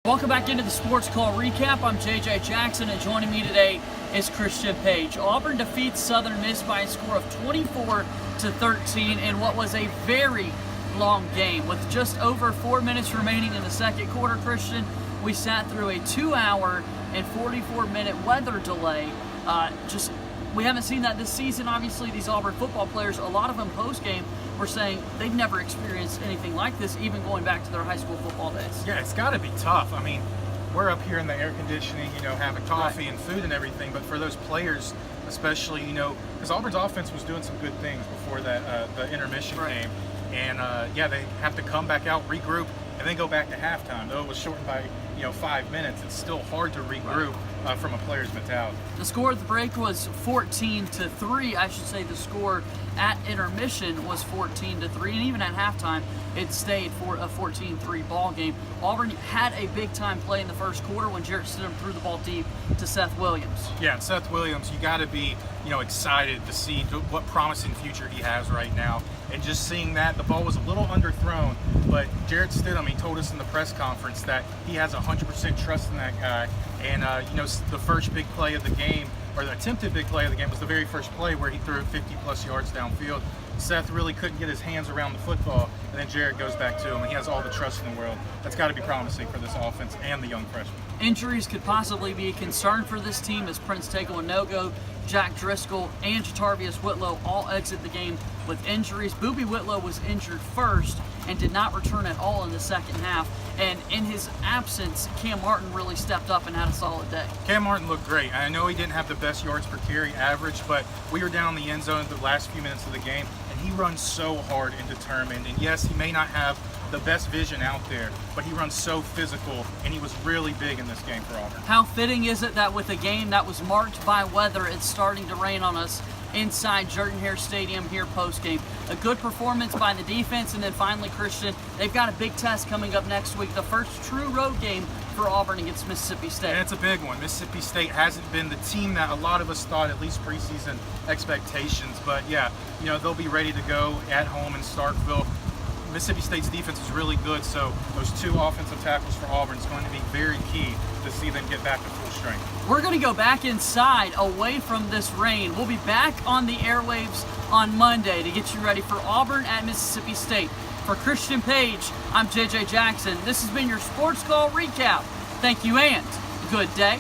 Welcome back into the Sports Call recap. I'm JJ Jackson, and joining me today is Christian Page. Auburn defeats Southern Miss by a score of 24-13 in what was a very long game. With just over 4 minutes remaining in the second quarter, Christian, we sat through a 2-hour and 44-minute weather delay. We haven't seen that this season. Obviously, these Auburn football players, a lot of them post-game were saying they've never experienced anything like this, even going back to their high school football days. Yeah, it's got to be tough. I mean, we're up here in the air conditioning, having coffee and food and everything, but for those players, especially, because Auburn's offense was doing some good things before that the intermission came, and they have to come back out, regroup, and then go back to halftime. Though it was shortened by 5 minutes, it's still hard to regroup from a player's mentality. The score at the break was 14-3. I should say the score at intermission was 14-3, and even at halftime, it stayed for a 14-3 ball game. Auburn had a big-time play in the first quarter when Jarrett Stidham threw the ball deep to Seth Williams. Yeah, and Seth Williams, you got to be excited to see what promising future he has right now. And just seeing that, the ball was a little underthrown, but Jarrett Stidham, he told us in the press conference that he has 100% trust in that guy. And, the first big play of the game, or the attempted big play of the game, was the very first play where he threw 50-plus yards downfield. Seth really couldn't get his hands around the football, and then Jarrett goes back to him, and he has all the trust in the world. That's got to be promising for this offense and the young freshmen. Injuries could possibly be a concern for this team as Prince Tagovailoa, Jack Driscoll, and Jatarvius Whitlow all exit the game with injuries. Boobie Whitlow was injured first and did not return at all in the second half. And in his absence, Cam Martin really stepped up and had a solid day. Cam Martin looked great. I know he didn't have the best yards per carry average, but we were down in the end zone the last few minutes of the game, and he runs so hard and determined. And yes, he may not have the best vision out there, but he runs so physical, and he was really big in this game for Auburn. How fitting is it that with a game that was marked by weather, it's starting to rain on us inside Jordan-Hare Stadium here post-game. A good performance by the defense, and then finally, Christian, they've got a big test coming up next week, the first true road game for Auburn against Mississippi State. And it's a big one. Mississippi State hasn't been the team that a lot of us thought, at least preseason expectations, but they'll be ready to go at home in Starkville. Mississippi State's defense is really good, so those two offensive tackles for Auburn is going to be very key to see them get back to full strength. We're going to go back inside away from this rain. We'll be back on the airwaves on Monday to get you ready for Auburn at Mississippi State. For Christian Page, I'm JJ Jackson. This has been your Sports Call recap. Thank you and good day.